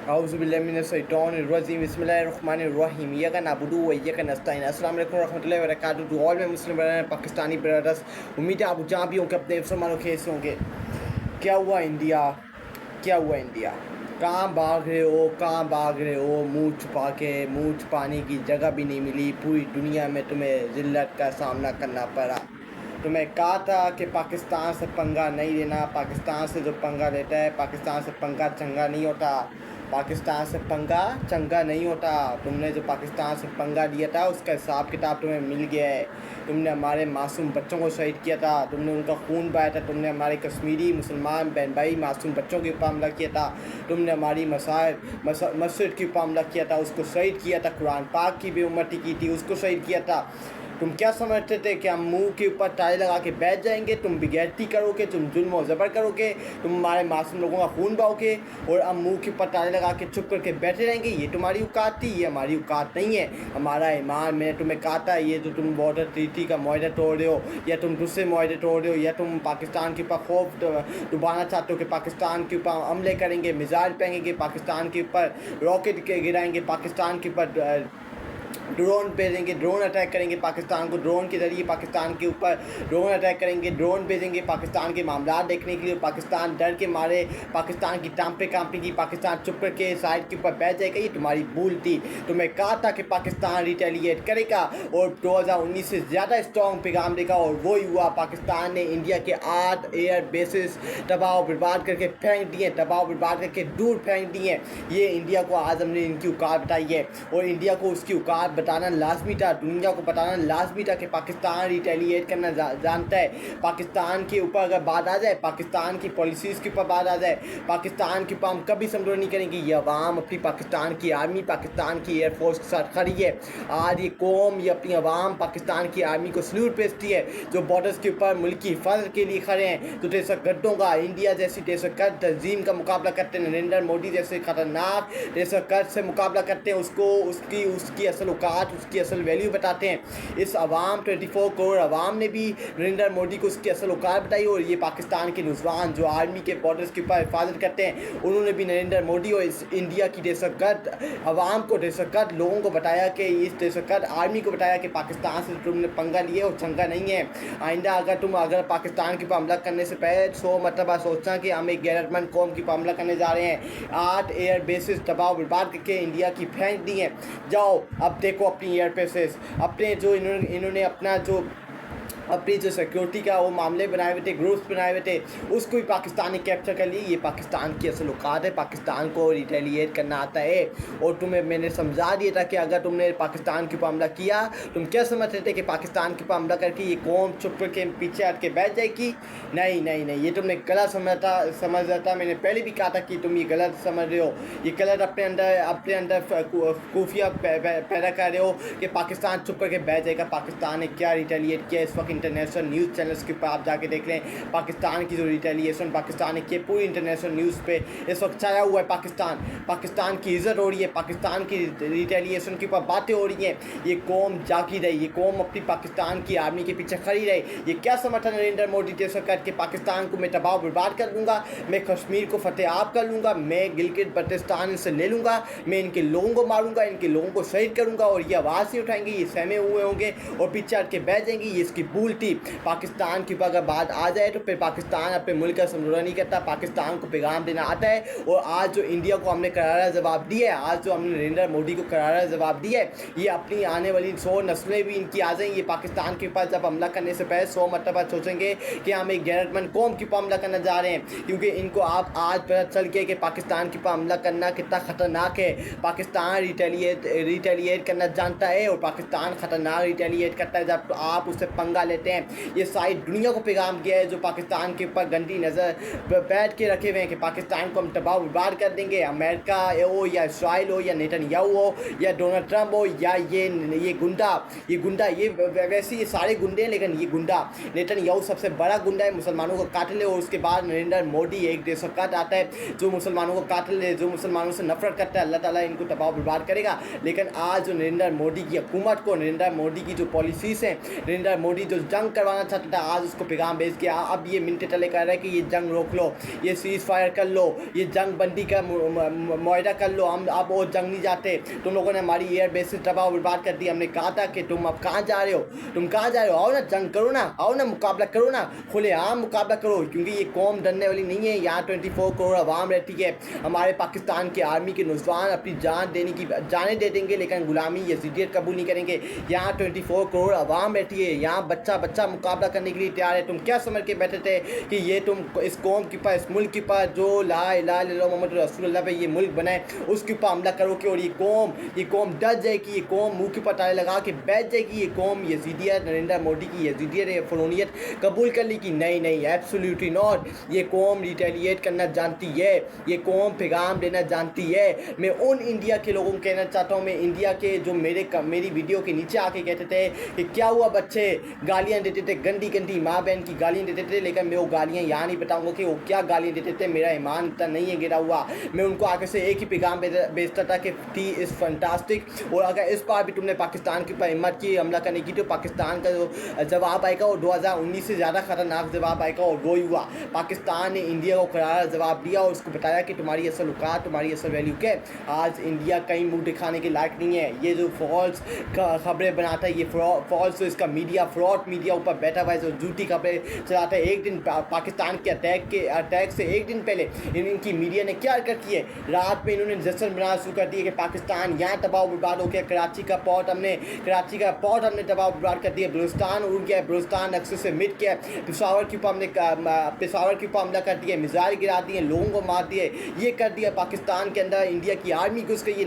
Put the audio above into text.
Auzubillahiminash-shaytanir-rajim. Bismillahir-rahmanir-rahim. Iyyaka na'budu wa iyyaka nasta'in. Assalamu alaikum warahmatullahi wabarakatuh to all my Muslim brothers and Pakistani brothers. उम्मीद है आप जहाँ भी होंगे अपने मुसलमानों के हिस्से होंगे। क्या हुआ इंडिया, क्या हुआ इंडिया? कहाँ भाग रहे हो, कहाँ भाग रहे हो? मुँह छुपा के, मुँह छुपाने की जगह भी नहीं मिली। पूरी दुनिया में तुम्हें ज़िल्लत का सामना करना पड़ा। तुम्हें कहा था कि पाकिस्तान से पंगा नहीं लेना। पाकिस्तान से जो पंगा लेता है, पाकिस्तान से पंगा चंगा नहीं होता। पाकिस्तान से पंगा चंगा नहीं होता। तुमने जो पाकिस्तान से पंगा लिया था उसका हिसाब किताब तुम्हें मिल गया है। तुमने हमारे मासूम बच्चों को शहीद किया था, तुमने उनका खून बहाया था, तुमने हमारे कश्मीरी मुसलमान बहन भाई मासूम बच्चों के ऊपर हमला किया था, तुमने हमारी मस्जिद के ऊपर हमला किया था, उसको शहीद किया था, कुरान पाक की बेउम्मती की थी उसको शहीद किया था। तुम क्या समझते थे कि हम मुंह के ऊपर टाई लगा के बैठ जाएंगे? तुम बेगैरती करोगे, तुम जुल्म और ज़बर करोगे, तुम हमारे मासूम लोगों का खून बहाओगे और हम मुंह के ऊपर टाई लगा के चुप करके बैठे रहेंगे? ये तुम्हारी औकात थी? ये हमारी औकात नहीं है। हमारा ईमान, मैंने तुम्हें कहा था, ये जो तुम बॉर्डर ट्रीटी का मुआहदा तोड़ रहे हो या तुम दूसरे मुआहदे तोड़ रहे हो या तुम पाकिस्तान के ऊपर खौफ डुबाना चाहते हो कि पाकिस्तान के ऊपर हमले करेंगे, मिसाइल फेंकेंगे, पाकिस्तान के ऊपर रॉकेट गिराएंगे, पाकिस्तान के ऊपर ड्रोन भेजेंगे, ड्रोन अटैक करेंगे पाकिस्तान को, ड्रोन के ज़रिए पाकिस्तान के ऊपर ड्रोन अटैक करेंगे, ड्रोन भेजेंगे पाकिस्तान के मामला देखने के लिए। पाकिस्तान डर के मारे पाकिस्तान की टांग पे कांपेगी, पाकिस्तान चुप करके साइड के ऊपर बैठ जाएगा। ये तुम्हारी भूल थी। तुम्हें कहा था कि पाकिस्तान रिटेलिएट करेगा और 2019 से ज़्यादा स्ट्रॉन्ग पैगाम देगा और वो ही हुआ। पाकिस्तान ने इंडिया के 8 एयर बेसिस तबाह बर्बाद करके फेंक दिए, तबाह बर्बाद करके दूर फेंक दिए। ये इंडिया को आज हमने इनकी औकात बताई है और इंडिया को उसकी औकात बताना लाजमी था, दुनिया को बताना लाजमी था कि पाकिस्तान रिटेलिएट करना जानता है। पाकिस्तान के ऊपर अगर बात आ जाए, पाकिस्तान की पॉलिसीज़ के ऊपर बात आ जाए, पाकिस्तान के ऊपर हम कभी समझौता नहीं करेंगे। ये अवाम अपनी पाकिस्तान की आर्मी, पाकिस्तान की एयरफोर्स के साथ खड़ी है। आज ये कौम, ये अपनी अवाम पाकिस्तान की आर्मी को सल्यूट भेजती है जो बॉर्डर्स के ऊपर मुल्क की हिफाजत के लिए खड़े हैं। तो दहशतगर्दों का, इंडिया जैसी दहशतगर्द तंजीम का मुकाबला करते हैं, नरेंद्र मोदी जैसे खतरनाक दहशतगर्द से मुकाबला करते हैं, उसको उसकी असल औकात, उसकी असल वैल्यू बताते हैं। इस अवाम 24 करोड़ अवाम ने भी नरेंद्र मोदी को उसकी असल औकात बताई और ये पाकिस्तान के नौजवान जो आर्मी के बॉर्डर्स के ऊपर हिफाजत करते हैं, उन्होंने भी नरेंद्र मोदी और इस इंडिया की दहशतगर्द अवाम को, दहशतगर्द लोगों को बताया कि इस दहशतगर्द आर्मी को बताया कि पाकिस्तान से तुमने पंगा लिए और चंगा नहीं है। आइंदा अगर पाकिस्तान के ऊपर हमला करने से पहले 100 मरतबा सोचना कि हम एक गैरतमंद कौम के ऊपर हमला करने जा रहे हैं। 8 एयर बेसिस तबाह बर्बाद करके इंडिया की फेंक दी हैं। जाओ अब देखो अपनी एयर बेसिस, अपने जो इन्होंने अपनी जो सिक्योरिटी का वो मामले बनाए हुए थे, ग्रुप्स बनाए हुए थे, उसको भी पाकिस्तान ने कैप्चर कर ली। ये पाकिस्तान की असल औकात है, पाकिस्तान को रिटेलिएट करना आता है। और तुम्हें मैंने समझा दिया था कि अगर तुमने पाकिस्तान के ऊपर हमला किया, तुम क्या समझते थे कि पाकिस्तान के ऊपर हमला करके ये कौम चुप करके पीछे हट के बैठ जाएगी? नहीं नहीं नहीं, ये तुमने गलत समझा था। मैंने पहले भी कहा था कि तुम ये गलत समझ रहे हो, ये गलत अपने अंदर खुफिया पैदा कर रहे हो कि पाकिस्तान चुप करके बैठ जाएगा। पाकिस्तान ने क्या रिटेलिएट किया इस वक्त इंटरनेशनल न्यूज़ चैनल्स के ऊपर आप जाके देख लें। पाकिस्तान की जो रिटेलिएशन पाकिस्तान ने किए, पूरी इंटरनेशनल न्यूज़ पे इस वक्त छाया हुआ है। पाकिस्तान की इज्जत हो रही है, पाकिस्तान की रिटेलिएशन के ऊपर बातें हो रही हैं। ये कौम जागी रही, ये कौम अपनी पाकिस्तान की आर्मी के पीछे खड़ी रही। ये क्या समर्थन नरेंद्र मोदी जैसा करके पाकिस्तान को मैं तबाह बर्बाद कर दूंगा, मैं कश्मीर को फतेहाब कर लूँगा, मैं गिलगित बल्तिस्तान से ले लूँगा, मैं इनके लोगों को मारूंगा, इनके लोगों को शहीद करूँगा और ये आवाज़ नहीं उठाएंगे, ये सहमे हुए होंगे और पीछे हट के बैठ जाएंगे। ये इसकी भूल थी। पाकिस्तान की अगर बात आ जाए तो फिर पाकिस्तान अपने मुल्क का समझौता नहीं करता, पाकिस्तान को पैगाम देना आता है। और आज जो इंडिया को हमने करारा जवाब दिया है, आज जो हमने नरेंद्र मोदी को करारा जवाब दिया है, ये अपनी आने वाली 100 नस्लें भी इनकी आ जाएंगी। ये पाकिस्तान के पास जब हमला करने से पहले 100 मरतबा सोचेंगे कि हम एक गैरतमंद कौम के ऊपर हमला करने जा रहे हैं, क्योंकि इनको आप आज पता चल के कि पाकिस्तान के ऊपर हमला करना कितना ख़तरनाक है। पाकिस्तान रिटेलिएट करना जानता है और पाकिस्तान ख़तरनाक रिटेलिएट करता है जब आप उससे पंगा लेते हैं। ये सारी दुनिया को पैगाम किया है जो पाकिस्तान के ऊपर गंदी नज़र बैठ के रखे हुए हैं कि पाकिस्तान को हम तबाह बर्बाद कर देंगे। अमेरिका हो या इसराइल हो या नेतन्याहू हो या डोनाल्ड ट्रंप हो या ये गुंडा ये वैसे ये सारे गुंडे हैं, लेकिन ये गुंडा नेतन्याहू सबसे बड़ा गुंडा है, मुसलमानों को काटले। और उसके बाद नरेंद्र मोदी एक दहशतगर्द आता है जो मुसलमानों को काटले, जो मुसलमानों से नफरत करता है। अल्लाह ताला इनको तबाह बर्बाद करेगा। लेकिन आज जो नरेंद्र मोदी की हुकूमत को, नरेंद्र मोदी की जो पॉलिसीज़ हैं, नरेंद्र मोदी जो जो जंग करवाना चाहता था आज उसको पैगाम भेज के अब ये मिनटे टले कर रहा है कि ये जंग रोक लो, ये सीज फायर कर लो, ये जंग बंदी का मुआहदा कर लो, हम अब वो जंग नहीं जाते, तुम लोगों ने हमारी एयर बेसिस तबाह बर्बाद कर दी। हमने कहा था कि तुम अब कहाँ जा रहे हो, तुम कहाँ जा रहे हो, आओ ना जंग करो ना, आओ ना मुकाबला करो ना, खुलेआम मुकाबला करो, क्योंकि ये कौम डरने वाली नहीं है। यहाँ 24 करोड़ आवाम रहती है, हमारे पाकिस्तान के आर्मी के नौजवान अपनी जान देने की जाने दे देंगे लेकिन गुलामी यजीदियत कबूल नहीं करेंगे। यहाँ 24 करोड़ आवाम बैठी है, यहाँ बच्चा बच्चा मुकाबला करने के लिए तैयार है। तुम क्या समझ के बैठे थे कि ये तुम इस कौम के ऊपर, इस मुल्क के ऊपर जो ला इलाहा इल्लल्लाह मोहम्मद रसूलुल्लाह पे ये मुल्क बनाए उसके ऊपर हमला करोगे और ये कौम डर जाएगी, ये कौम मुँह के ऊपर ताले लगा के बैठ जाएगी। ये कौम यजीदियत, नरेंद्र मोदी की यजीदियत फरोनियत कबूल कर ली कि नहीं नहीं, एब्सोल्युटली नॉट। ये कौम रिटेलिएट करना जानती है, ये कौम पैगाम देना जानती है। मैं उन इंडिया के लोगों को कहना चाहता हूँ, मैं इंडिया के जो मेरी वीडियो के नीचे आके कहते थे कि क्या हुआ बच्चे गालियाँ देते थे, गंदी गंदी माँ बहन की गालियाँ देते थे, लेकिन मैं वो गालियाँ यहाँ नहीं बताऊँगा कि वो क्या गालियाँ देते थे। मेरा ईमान इतना नहीं है गिरा हुआ। मैं उनको आगे से एक ही पैगाम भेजता था कि टी इज़ फंटास्टिक, और अगर इस बार भी तुमने पाकिस्तान के ऊपर हिम्मत की हमला करने की तो पाकिस्तान का जो जवाब आएगा वो 2019 से ज़्यादा ख़तरनाक जवाब आएगा। और वो ही हुआ, पाकिस्तान ने इंडिया को करारा जवाब दिया और उसको बताया कि तुम्हारी असल औकात, तुम्हारी असल वैल्यू क्या है। आज इंडिया कहीं मुंह दिखाने के लायक नहीं है। ये जो फॉल्स खबरें बनाता है, ये फॉल्स इसका मीडिया, फ्रॉड मीडिया ऊपर बैठा हुआ है जो झूठी खबरें चलाता है। एक दिन पाकिस्तान के अटैक से एक दिन पहले इनकी मीडिया ने क्या हरकत की है, रात में इन्होंने जश्न बनाना शुरू कर दिया कि पाकिस्तान यहाँ तबाह बर्बाद हो गया, कराची का पोर्ट हमने तबाह बर्बाद कर दिया, बलूचिस्तान उड़ गया, बलूचिस्तान अक्सर से मिट गया, पेशावर के ऊपर हमला कर दिया, मिसाइल गिरा दिए, लोगों को मार दिए, ये कर दिया पाकिस्तान के अंदर इंडिया की आर्मी घुस गई।